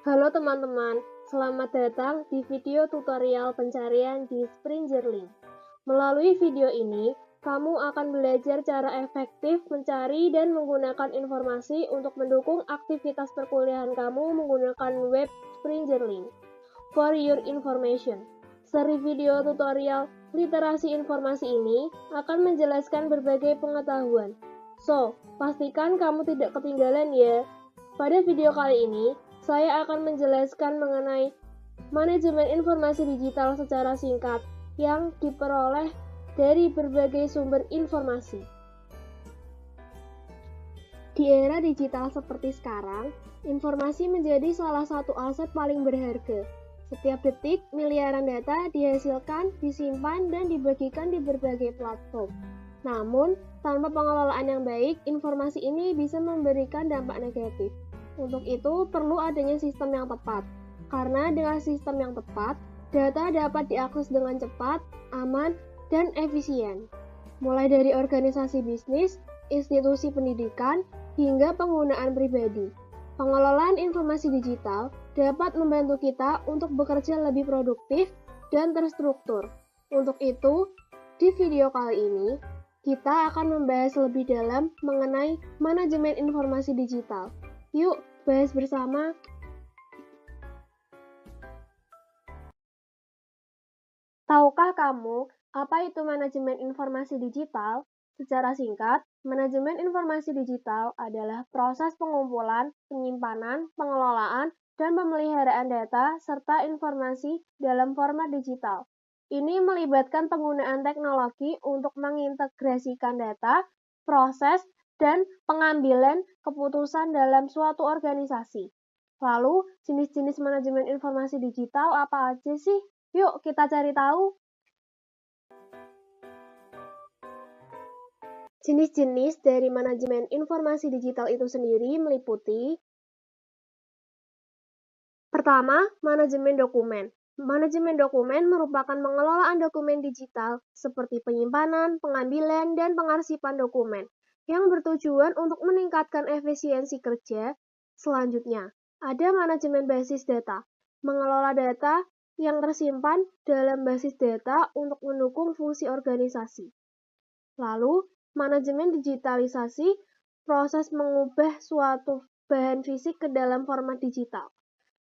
Halo teman-teman, selamat datang di video tutorial pencarian di Springerlink. Melalui video ini, kamu akan belajar cara efektif mencari dan menggunakan informasi untuk mendukung aktivitas perkuliahan kamu menggunakan web Springerlink. For your information, seri video tutorial literasi informasi ini akan menjelaskan berbagai pengetahuan. So, pastikan kamu tidak ketinggalan ya. Pada video kali ini, saya akan menjelaskan mengenai manajemen informasi digital secara singkat yang diperoleh dari berbagai sumber informasi. Di era digital seperti sekarang, informasi menjadi salah satu aset paling berharga. Setiap detik, miliaran data dihasilkan, disimpan, dan dibagikan di berbagai platform. Namun, tanpa pengelolaan yang baik, informasi ini bisa memberikan dampak negatif. Untuk itu, perlu adanya sistem yang tepat. Karena dengan sistem yang tepat, data dapat diakses dengan cepat, aman, dan efisien. Mulai dari organisasi bisnis, institusi pendidikan, hingga penggunaan pribadi. Pengelolaan informasi digital dapat membantu kita untuk bekerja lebih produktif dan terstruktur. Untuk itu, di video kali ini, kita akan membahas lebih dalam mengenai manajemen informasi digital. Yuk, bahas bersama. Tahukah kamu apa itu manajemen informasi digital? Secara singkat, manajemen informasi digital adalah proses pengumpulan, penyimpanan, pengelolaan, dan pemeliharaan data serta informasi dalam format digital. Ini melibatkan penggunaan teknologi untuk mengintegrasikan data, proses, dan pengambilan keputusan dalam suatu organisasi. Lalu, jenis-jenis manajemen informasi digital apa aja sih? Yuk kita cari tahu. Jenis-jenis dari manajemen informasi digital itu sendiri meliputi: pertama, manajemen dokumen. Manajemen dokumen merupakan pengelolaan dokumen digital seperti penyimpanan, pengambilan, dan pengarsipan dokumen yang bertujuan untuk meningkatkan efisiensi kerja. Selanjutnya, ada manajemen basis data, mengelola data yang tersimpan dalam basis data untuk mendukung fungsi organisasi. Lalu, manajemen digitalisasi, proses mengubah suatu bahan fisik ke dalam format digital.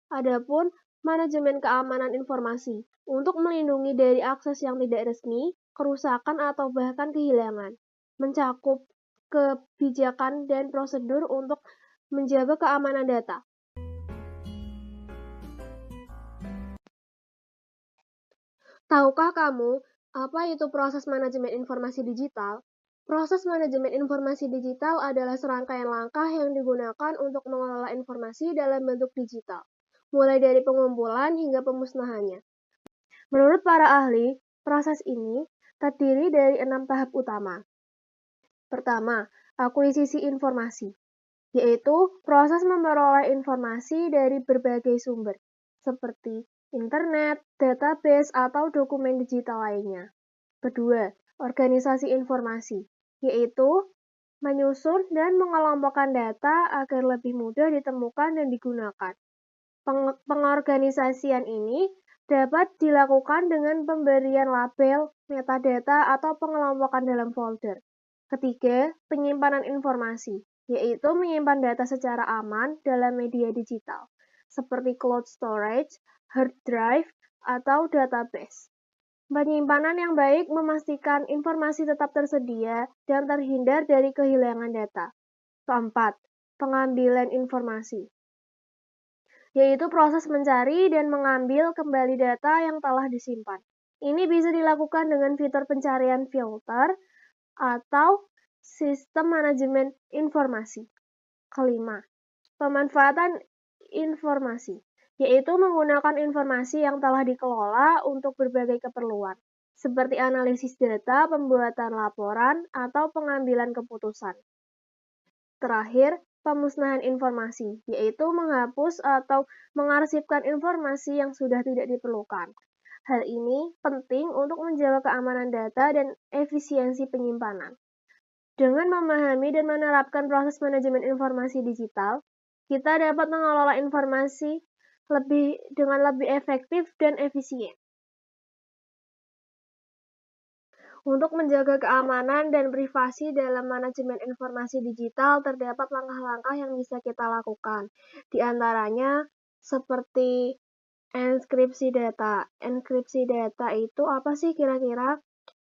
Adapun manajemen keamanan informasi, untuk melindungi dari akses yang tidak resmi, kerusakan atau bahkan kehilangan. Mencakup kebijakan dan prosedur untuk menjaga keamanan data. Tahukah kamu apa itu proses manajemen informasi digital? Proses manajemen informasi digital adalah serangkaian langkah yang digunakan untuk mengelola informasi dalam bentuk digital, mulai dari pengumpulan hingga pemusnahannya. Menurut para ahli, proses ini terdiri dari 6 tahap utama. Pertama, akuisisi informasi, yaitu proses memperoleh informasi dari berbagai sumber, seperti internet, database, atau dokumen digital lainnya. Kedua, organisasi informasi, yaitu menyusun dan mengelompokkan data agar lebih mudah ditemukan dan digunakan. Pengorganisasian ini dapat dilakukan dengan pemberian label, metadata, atau pengelompokan dalam folder. Ketiga, penyimpanan informasi, yaitu menyimpan data secara aman dalam media digital, seperti cloud storage, hard drive, atau database. Penyimpanan yang baik memastikan informasi tetap tersedia dan terhindar dari kehilangan data. Keempat, pengambilan informasi, yaitu proses mencari dan mengambil kembali data yang telah disimpan. Ini bisa dilakukan dengan fitur pencarian filter atau sistem manajemen informasi. Kelima, pemanfaatan informasi, yaitu menggunakan informasi yang telah dikelola untuk berbagai keperluan, seperti analisis data, pembuatan laporan, atau pengambilan keputusan. Terakhir, pemusnahan informasi, yaitu menghapus atau mengarsipkan informasi yang sudah tidak diperlukan. Hal ini penting untuk menjaga keamanan data dan efisiensi penyimpanan. Dengan memahami dan menerapkan proses manajemen informasi digital, kita dapat mengelola informasi dengan lebih efektif dan efisien. Untuk menjaga keamanan dan privasi dalam manajemen informasi digital, terdapat langkah-langkah yang bisa kita lakukan. Di antaranya, seperti Enskripsi data. Enskripsi data itu apa sih kira-kira?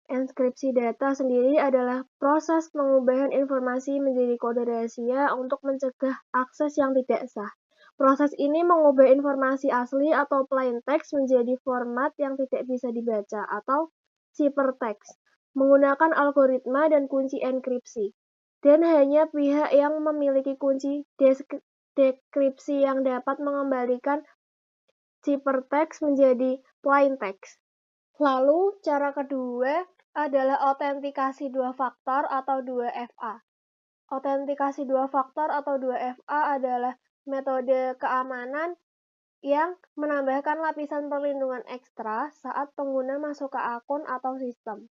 Enskripsi data sendiri adalah proses pengubahan informasi menjadi kode rahasia untuk mencegah akses yang tidak sah. Proses ini mengubah informasi asli atau plain text menjadi format yang tidak bisa dibaca atau ciphertext menggunakan algoritma dan kunci enkripsi. Dan hanya pihak yang memiliki kunci dekripsi yang dapat mengembalikan ciphertext menjadi plain text. Lalu, cara kedua adalah autentikasi dua faktor atau 2FA. Autentikasi dua faktor atau 2FA adalah metode keamanan yang menambahkan lapisan perlindungan ekstra saat pengguna masuk ke akun atau sistem.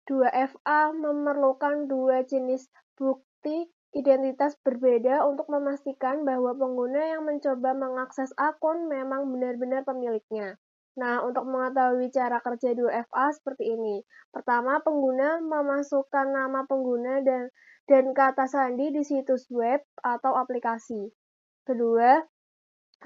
2FA memerlukan dua jenis bukti identitas berbeda untuk memastikan bahwa pengguna yang mencoba mengakses akun memang benar-benar pemiliknya. Nah, untuk mengetahui cara kerja 2FA seperti ini. Pertama, pengguna memasukkan nama pengguna dan kata sandi di situs web atau aplikasi. Kedua,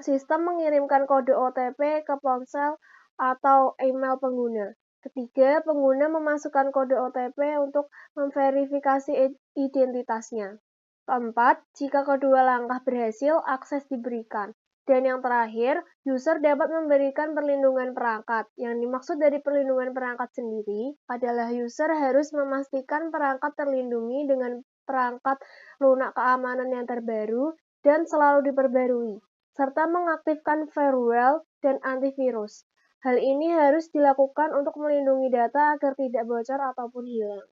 sistem mengirimkan kode OTP ke ponsel atau email pengguna. Ketiga, pengguna memasukkan kode OTP untuk memverifikasi identitasnya. Keempat, jika kedua langkah berhasil, akses diberikan. Dan yang terakhir, user dapat memberikan perlindungan perangkat. Yang dimaksud dari perlindungan perangkat sendiri adalah user harus memastikan perangkat terlindungi dengan perangkat lunak keamanan yang terbaru dan selalu diperbarui, serta mengaktifkan firewall dan antivirus. Hal ini harus dilakukan untuk melindungi data agar tidak bocor ataupun hilang.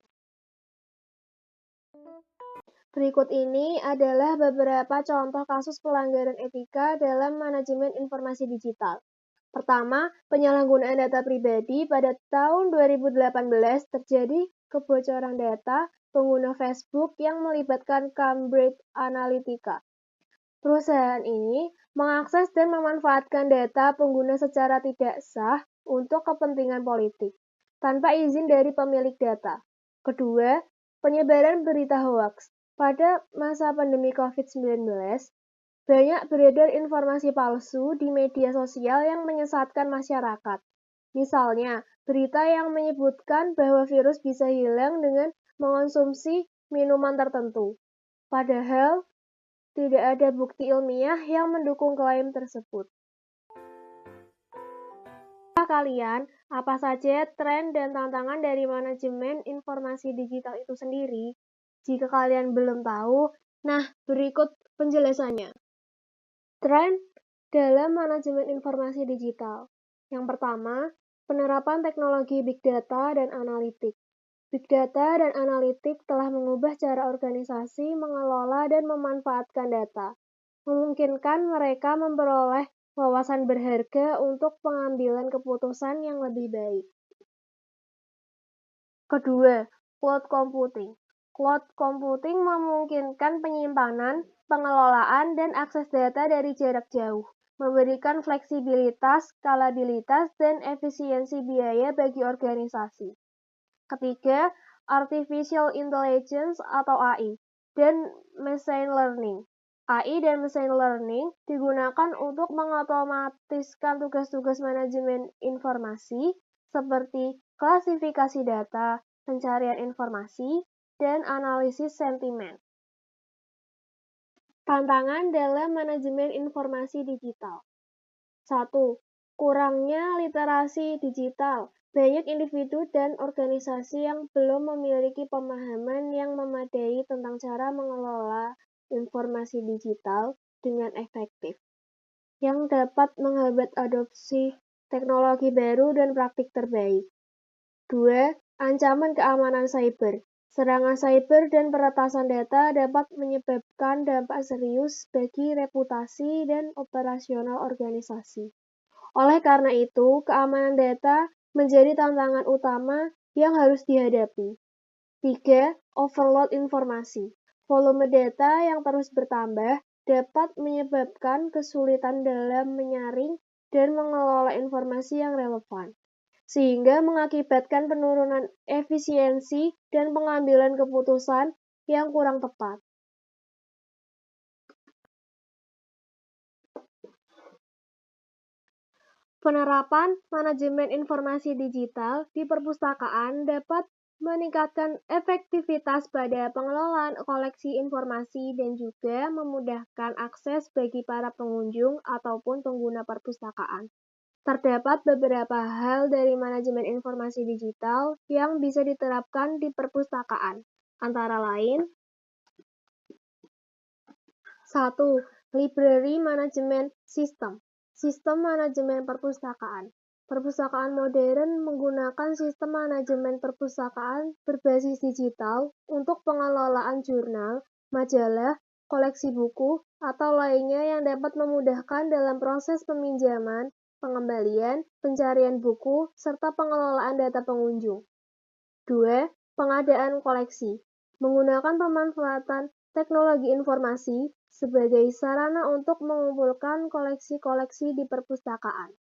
Berikut ini adalah beberapa contoh kasus pelanggaran etika dalam manajemen informasi digital. Pertama, penyalahgunaan data pribadi. Pada tahun 2018 terjadi kebocoran data pengguna Facebook yang melibatkan Cambridge Analytica. Perusahaan ini mengakses dan memanfaatkan data pengguna secara tidak sah untuk kepentingan politik, tanpa izin dari pemilik data. Kedua, penyebaran berita hoaks. Pada masa pandemi COVID-19, banyak beredar informasi palsu di media sosial yang menyesatkan masyarakat. Misalnya, berita yang menyebutkan bahwa virus bisa hilang dengan mengonsumsi minuman tertentu. Padahal, tidak ada bukti ilmiah yang mendukung klaim tersebut. Kalian, apa saja tren dan tantangan dari manajemen informasi digital itu sendiri? Jika kalian belum tahu, nah berikut penjelasannya. Tren dalam manajemen informasi digital. Yang pertama, penerapan teknologi big data dan analitik. Big data dan analitik telah mengubah cara organisasi mengelola dan memanfaatkan data, memungkinkan mereka memperoleh wawasan berharga untuk pengambilan keputusan yang lebih baik. Kedua, cloud computing. Cloud computing memungkinkan penyimpanan, pengelolaan, dan akses data dari jarak jauh, memberikan fleksibilitas, skalabilitas, dan efisiensi biaya bagi organisasi. Ketiga, Artificial Intelligence atau AI dan Machine Learning. AI dan Machine Learning digunakan untuk mengotomatiskan tugas-tugas manajemen informasi seperti klasifikasi data, pencarian informasi, dan analisis sentimen. Tantangan dalam manajemen informasi digital. 1. Kurangnya literasi digital. Banyak individu dan organisasi yang belum memiliki pemahaman yang memadai tentang cara mengelola informasi digital dengan efektif, yang dapat menghambat adopsi teknologi baru dan praktik terbaik. 2. Ancaman keamanan cyber. Serangan cyber dan peretasan data dapat menyebabkan dampak serius bagi reputasi dan operasional organisasi. Oleh karena itu, keamanan data menjadi tantangan utama yang harus dihadapi. 3. Overload informasi. Volume data yang terus bertambah dapat menyebabkan kesulitan dalam menyaring dan mengelola informasi yang relevan, sehingga mengakibatkan penurunan efisiensi dan pengambilan keputusan yang kurang tepat. Penerapan manajemen informasi digital di perpustakaan dapat meningkatkan efektivitas pada pengelolaan koleksi informasi dan juga memudahkan akses bagi para pengunjung ataupun pengguna perpustakaan. Terdapat beberapa hal dari manajemen informasi digital yang bisa diterapkan di perpustakaan, antara lain 1. Library Management System. Sistem manajemen perpustakaan. Perpustakaan modern menggunakan sistem manajemen perpustakaan berbasis digital untuk pengelolaan jurnal, majalah, koleksi buku, atau lainnya yang dapat memudahkan dalam proses peminjaman, pengembalian, pencarian buku, serta pengelolaan data pengunjung. 2. Pengadaan koleksi. Menggunakan pemanfaatan teknologi informasi sebagai sarana untuk mengumpulkan koleksi-koleksi di perpustakaan.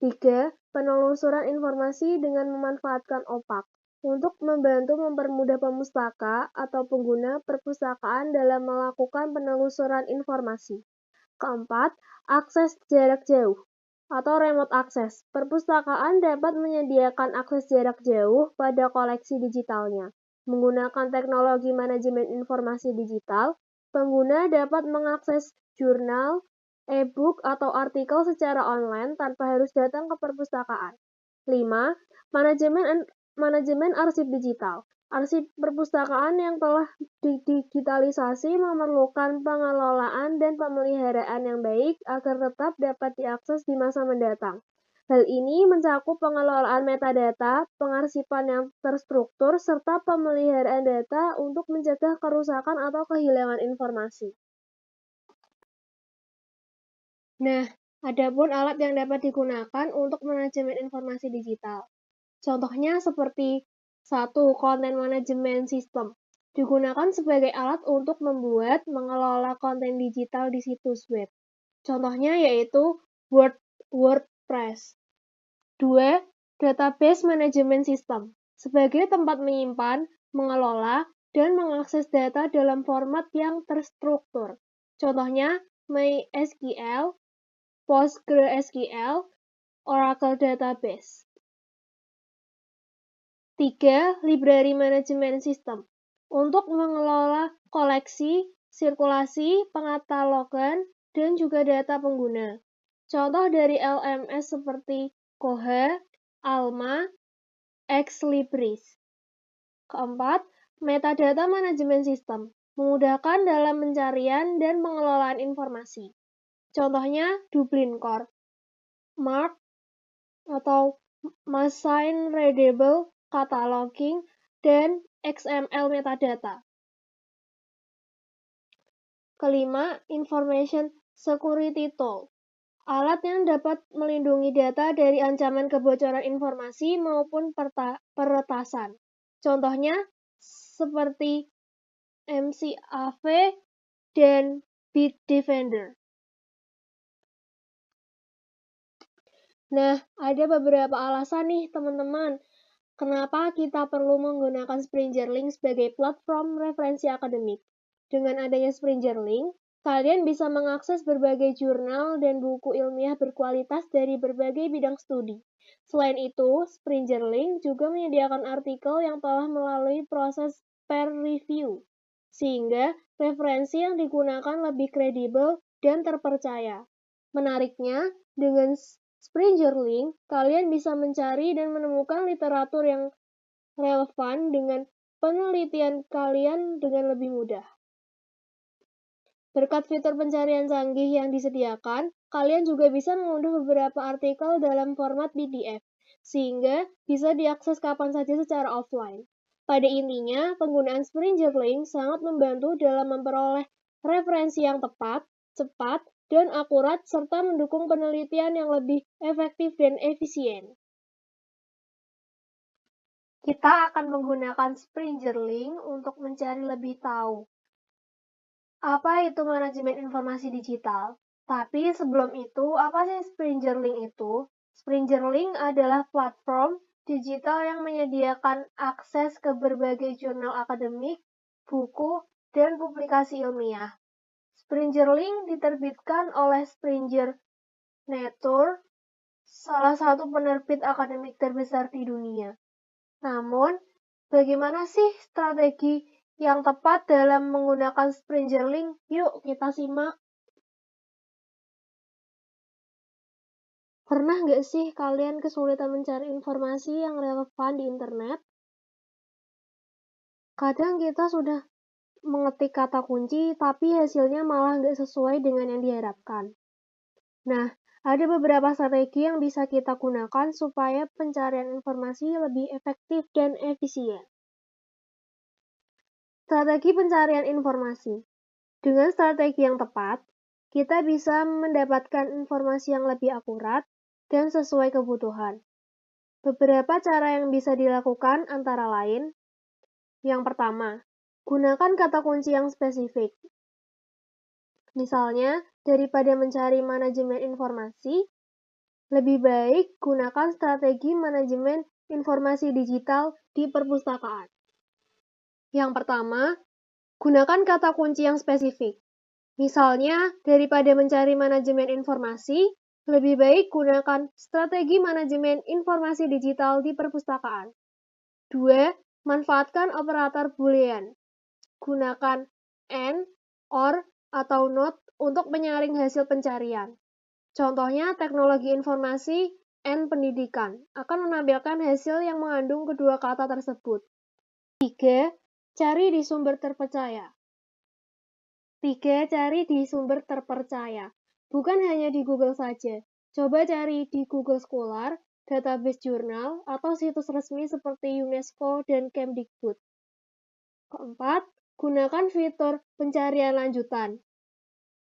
3. Penelusuran informasi dengan memanfaatkan OPAC untuk membantu mempermudah pemustaka atau pengguna perpustakaan dalam melakukan penelusuran informasi. 4. Akses jarak jauh atau remote access. Perpustakaan dapat menyediakan akses jarak jauh pada koleksi digitalnya. Menggunakan teknologi manajemen informasi digital, pengguna dapat mengakses jurnal, e-book, atau artikel secara online tanpa harus datang ke perpustakaan. 5. Manajemen arsip digital. Arsip perpustakaan yang telah didigitalisasi memerlukan pengelolaan dan pemeliharaan yang baik agar tetap dapat diakses di masa mendatang. Hal ini mencakup pengelolaan metadata, pengarsipan yang terstruktur, serta pemeliharaan data untuk mencegah kerusakan atau kehilangan informasi. Nah, adapun alat yang dapat digunakan untuk manajemen informasi digital. Contohnya seperti 1. Content Management System. Digunakan sebagai alat untuk membuat, mengelola konten digital di situs web. Contohnya yaitu WordPress. 2. Database Management System. Sebagai tempat menyimpan, mengelola, dan mengakses data dalam format yang terstruktur. Contohnya MySQL, PostgreSQL, Oracle Database. 3. Library Management System. Untuk mengelola koleksi, sirkulasi, pengkatalogan, dan juga data pengguna. Contoh dari LMS seperti Koha, Alma, Exlibris. 4. Metadata Management System. Memudahkan dalam pencarian dan pengelolaan informasi. Contohnya Dublin Core, MARC, atau Machine Readable Cataloging, dan XML metadata. 5. Information Security Tool. Alat yang dapat melindungi data dari ancaman kebocoran informasi maupun peretasan. Contohnya seperti MCAV dan Bitdefender. Nah, ada beberapa alasan nih teman-teman, kenapa kita perlu menggunakan Springerlink sebagai platform referensi akademik. Dengan adanya Springerlink, kalian bisa mengakses berbagai jurnal dan buku ilmiah berkualitas dari berbagai bidang studi. Selain itu, Springerlink juga menyediakan artikel yang telah melalui proses peer review, sehingga referensi yang digunakan lebih kredibel dan terpercaya. Menariknya, dengan Springerlink, kalian bisa mencari dan menemukan literatur yang relevan dengan penelitian kalian dengan lebih mudah. Berkat fitur pencarian canggih yang disediakan, kalian juga bisa mengunduh beberapa artikel dalam format PDF, sehingga bisa diakses kapan saja secara offline. Pada intinya, penggunaan Springerlink sangat membantu dalam memperoleh referensi yang tepat, cepat, dan akurat, serta mendukung penelitian yang lebih efektif dan efisien. Kita akan menggunakan Springerlink untuk mencari lebih tahu Apa itu manajemen informasi digital? Tapi sebelum itu, apa sih Springerlink itu? Springerlink adalah platform digital yang menyediakan akses ke berbagai jurnal akademik, buku, dan publikasi ilmiah. Springerlink diterbitkan oleh Springer Nature, salah satu penerbit akademik terbesar di dunia. Namun, bagaimana sih strategi yang tepat dalam menggunakan Springerlink? Yuk kita simak. Pernah nggak sih kalian kesulitan mencari informasi yang relevan di internet? Kadang kita sudah mengetik kata kunci, tapi hasilnya malah nggak sesuai dengan yang diharapkan. Nah, ada beberapa strategi yang bisa kita gunakan supaya pencarian informasi lebih efektif dan efisien. Strategi pencarian informasi. Dengan strategi yang tepat, kita bisa mendapatkan informasi yang lebih akurat dan sesuai kebutuhan. Beberapa cara yang bisa dilakukan antara lain, yang pertama, gunakan kata kunci yang spesifik. Misalnya, daripada mencari manajemen informasi, lebih baik gunakan strategi manajemen informasi digital di perpustakaan. Yang pertama, gunakan kata kunci yang spesifik. Misalnya, daripada mencari manajemen informasi, lebih baik gunakan strategi manajemen informasi digital di perpustakaan. 2. Manfaatkan operator boolean. Gunakan and, or, atau not untuk menyaring hasil pencarian. Contohnya, teknologi informasi and pendidikan akan menampilkan hasil yang mengandung kedua kata tersebut. 3. Cari di sumber terpercaya. 3. Cari di sumber terpercaya. Bukan hanya di Google saja. Coba cari di Google Scholar, database jurnal, atau situs resmi seperti UNESCO dan Kemdikbud. 4. Gunakan fitur pencarian lanjutan.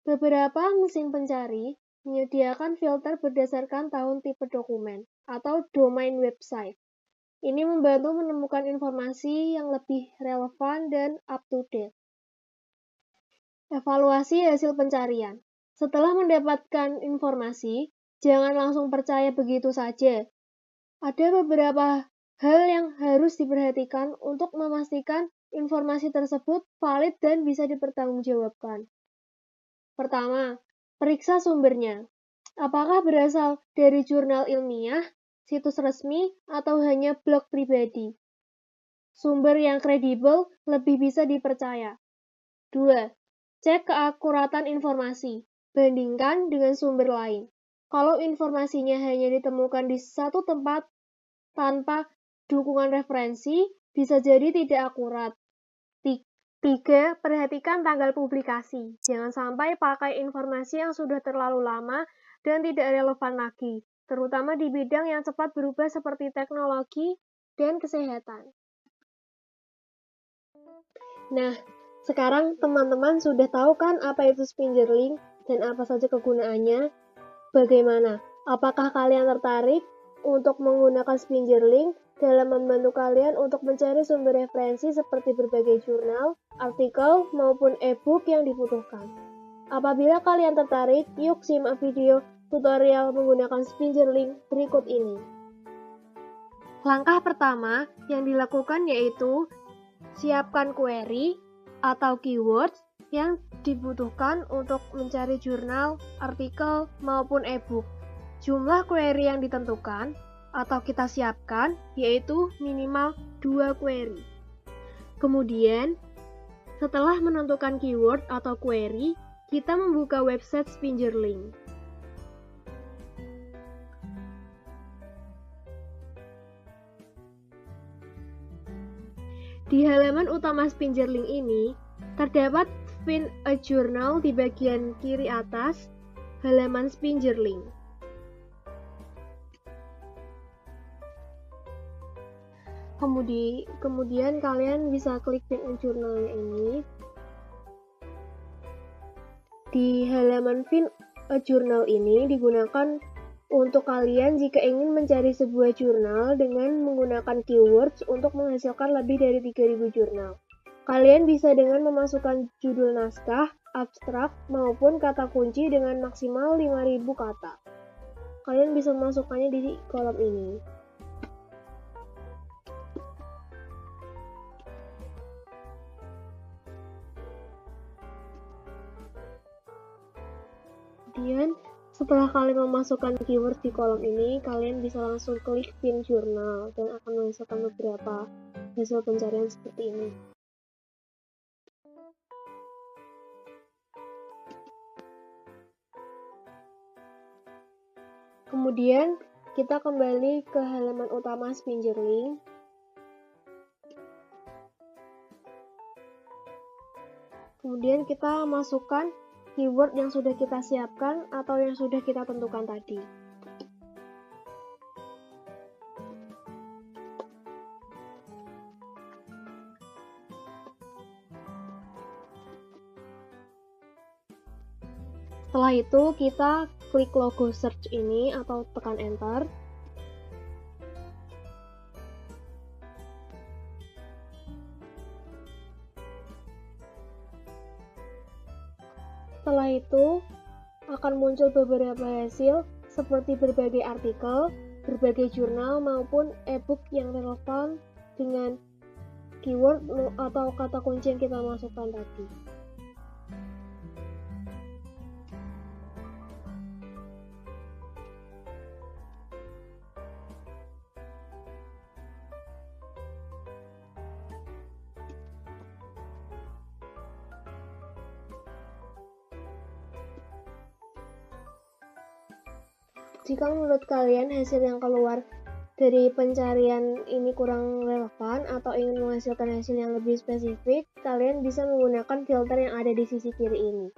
Beberapa mesin pencari menyediakan filter berdasarkan tahun tipe dokumen atau domain website. Ini membantu menemukan informasi yang lebih relevan dan up-to-date. Evaluasi hasil pencarian. Setelah mendapatkan informasi, jangan langsung percaya begitu saja. Ada beberapa hal yang harus diperhatikan untuk memastikan informasi tersebut valid dan bisa dipertanggungjawabkan. Pertama, periksa sumbernya. Apakah berasal dari jurnal ilmiah, situs resmi, atau hanya blog pribadi? Sumber yang kredibel lebih bisa dipercaya. 2. Cek keakuratan informasi. Bandingkan dengan sumber lain. Kalau informasinya hanya ditemukan di satu tempat tanpa dukungan referensi, bisa jadi tidak akurat. 3. Perhatikan tanggal publikasi. Jangan sampai pakai informasi yang sudah terlalu lama dan tidak relevan lagi, terutama di bidang yang cepat berubah seperti teknologi dan kesehatan. Nah, sekarang teman-teman sudah tahu kan apa itu Springerlink dan apa saja kegunaannya? Bagaimana? Apakah kalian tertarik untuk menggunakan Springerlink dalam membantu kalian untuk mencari sumber referensi seperti berbagai jurnal, artikel, maupun e-book yang dibutuhkan? Apabila kalian tertarik, yuk simak video tutorial menggunakan Springerlink berikut ini. Langkah pertama yang dilakukan yaitu siapkan query atau keywords yang dibutuhkan untuk mencari jurnal, artikel, maupun e-book. Jumlah query yang ditentukan atau kita siapkan yaitu minimal 2 query. Kemudian, setelah menentukan keyword atau query, kita membuka website Springerlink. Di halaman utama Springerlink ini, terdapat Find a Journal di bagian kiri atas halaman Springerlink. Kemudian kalian bisa klik Find a Journal ini. Di halaman Find a Journal ini digunakan untuk kalian jika ingin mencari sebuah jurnal dengan menggunakan keywords untuk menghasilkan lebih dari 3.000 jurnal. Kalian bisa dengan memasukkan judul naskah, abstrak maupun kata kunci dengan maksimal 5.000 kata. Kalian bisa memasukkannya di kolom ini. Kemudian, setelah kalian memasukkan keyword di kolom ini, kalian bisa langsung klik pin jurnal dan akan menghasilkan beberapa hasil pencarian seperti ini. Kemudian, kita kembali ke halaman utama Spinjerlink. Kemudian kita masukkan keyword yang sudah kita siapkan atau yang sudah kita tentukan tadi. Setelah itu kita klik logo search ini atau tekan enter. Setelah itu akan muncul beberapa hasil seperti berbagai artikel, berbagai jurnal maupun e-book yang relevan dengan keyword atau kata kunci yang kita masukkan tadi. Jika menurut kalian hasil yang keluar dari pencarian ini kurang relevan atau ingin menghasilkan hasil yang lebih spesifik, kalian bisa menggunakan filter yang ada di sisi kiri ini.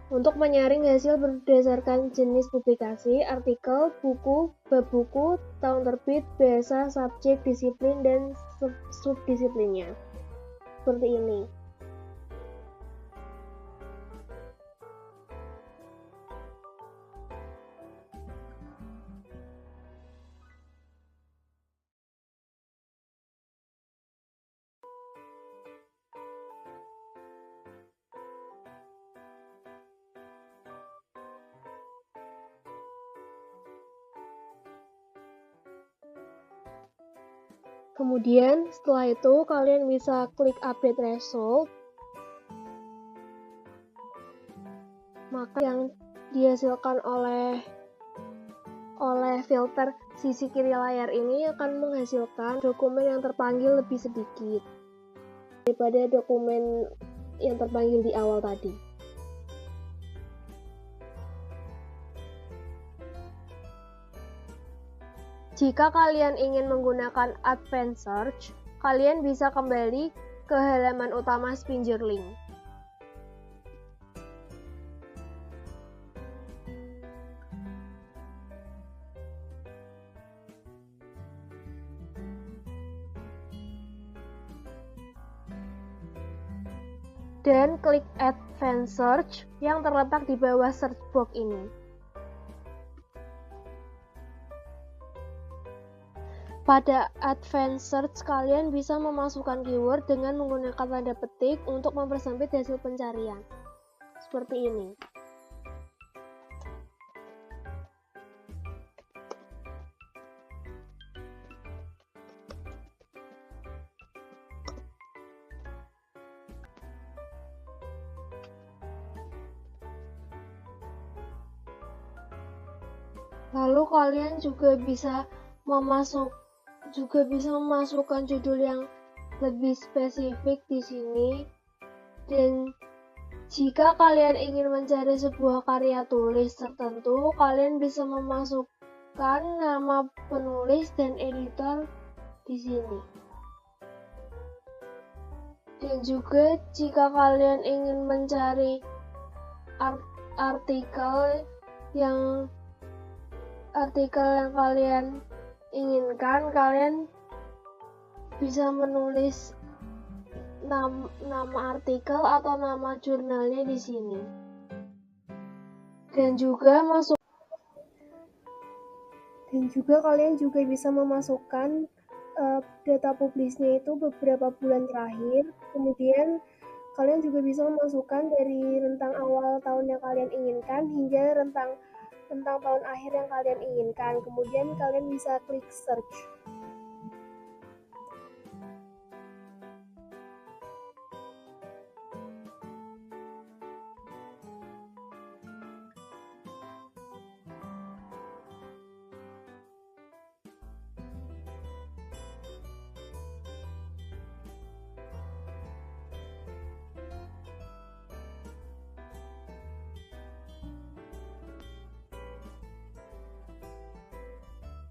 Untuk menyaring hasil berdasarkan jenis publikasi, artikel, buku, bab buku, tahun terbit, bahasa, subjek, disiplin, dan subdisiplinnya. Seperti ini. Kemudian setelah itu kalian bisa klik update result. Maka yang dihasilkan oleh filter sisi kiri layar ini akan menghasilkan dokumen yang terpanggil lebih sedikit daripada dokumen yang terpanggil di awal tadi. Jika kalian ingin menggunakan Advanced Search, kalian bisa kembali ke halaman utama Spinjerlink. Dan klik Advanced Search yang terletak di bawah search box ini. Pada Advanced Search, kalian bisa memasukkan keyword dengan menggunakan tanda petik untuk mempersempit hasil pencarian. Seperti ini. Lalu kalian juga bisa memasukkan judul yang lebih spesifik di sini. Dan jika kalian ingin mencari sebuah karya tulis tertentu, kalian bisa memasukkan nama penulis dan editor di sini. Dan juga jika kalian ingin mencari artikel yang kalian inginkan, kalian bisa menulis nama artikel atau nama jurnalnya di sini. Dan juga kalian juga bisa memasukkan data publisnya itu beberapa bulan terakhir. Kemudian Kalian juga bisa memasukkan dari rentang awal tahun yang kalian inginkan hingga rentang tahun akhir yang kalian inginkan. Kemudian kalian bisa klik search.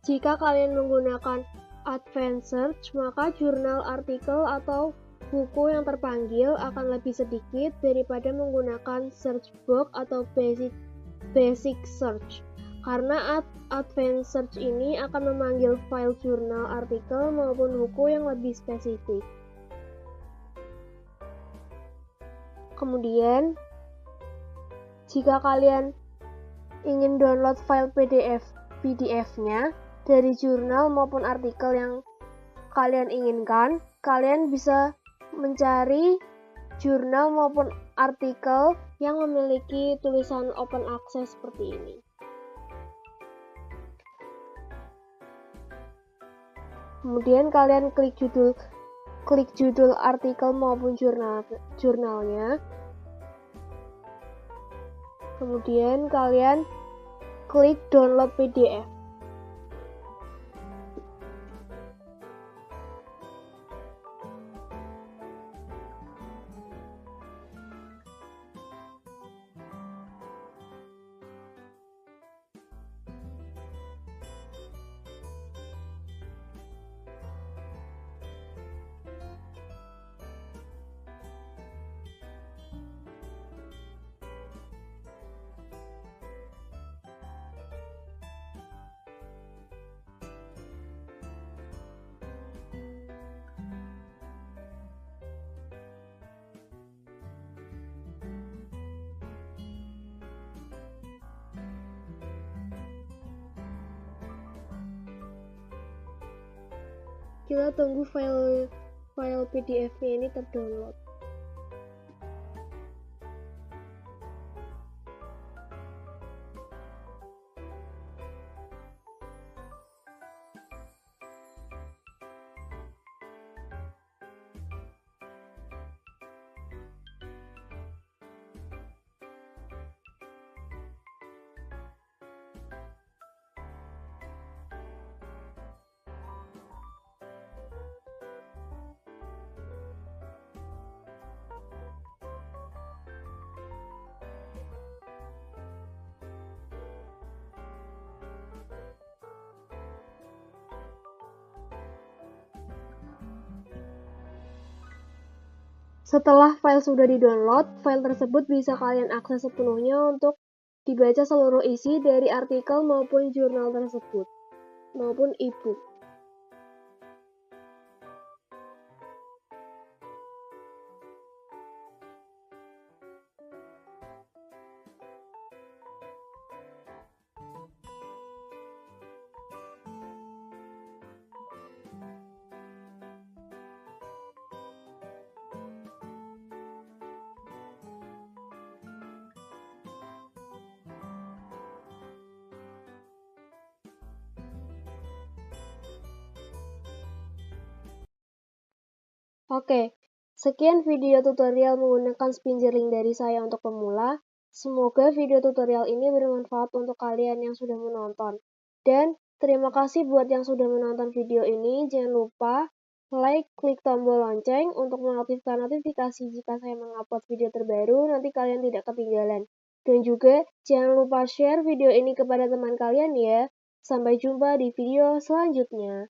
Jika kalian menggunakan Advanced Search, maka jurnal, artikel, atau buku yang terpanggil akan lebih sedikit daripada menggunakan search box atau basic search. Karena Advanced Search ini akan memanggil file jurnal, artikel, maupun buku yang lebih spesifik. Kemudian, jika kalian ingin download file PDF-nya dari jurnal maupun artikel yang kalian inginkan, kalian bisa mencari jurnal maupun artikel yang memiliki tulisan open access seperti ini. Kemudian kalian klik judul artikel maupun jurnalnya. Kemudian kalian klik download PDF. Kita tunggu file PDF-nya ini terdownload. Setelah file sudah di-download, file tersebut bisa kalian akses sepenuhnya untuk dibaca seluruh isi dari artikel maupun jurnal tersebut, maupun e-book. Oke, sekian video tutorial menggunakan Spinjerlink dari saya untuk pemula. Semoga video tutorial ini bermanfaat untuk kalian yang sudah menonton. Dan terima kasih buat yang sudah menonton video ini. Jangan lupa like, klik tombol lonceng untuk mengaktifkan notifikasi jika saya mengupload video terbaru, nanti kalian tidak ketinggalan. Dan juga jangan lupa share video ini kepada teman kalian ya. Sampai jumpa di video selanjutnya.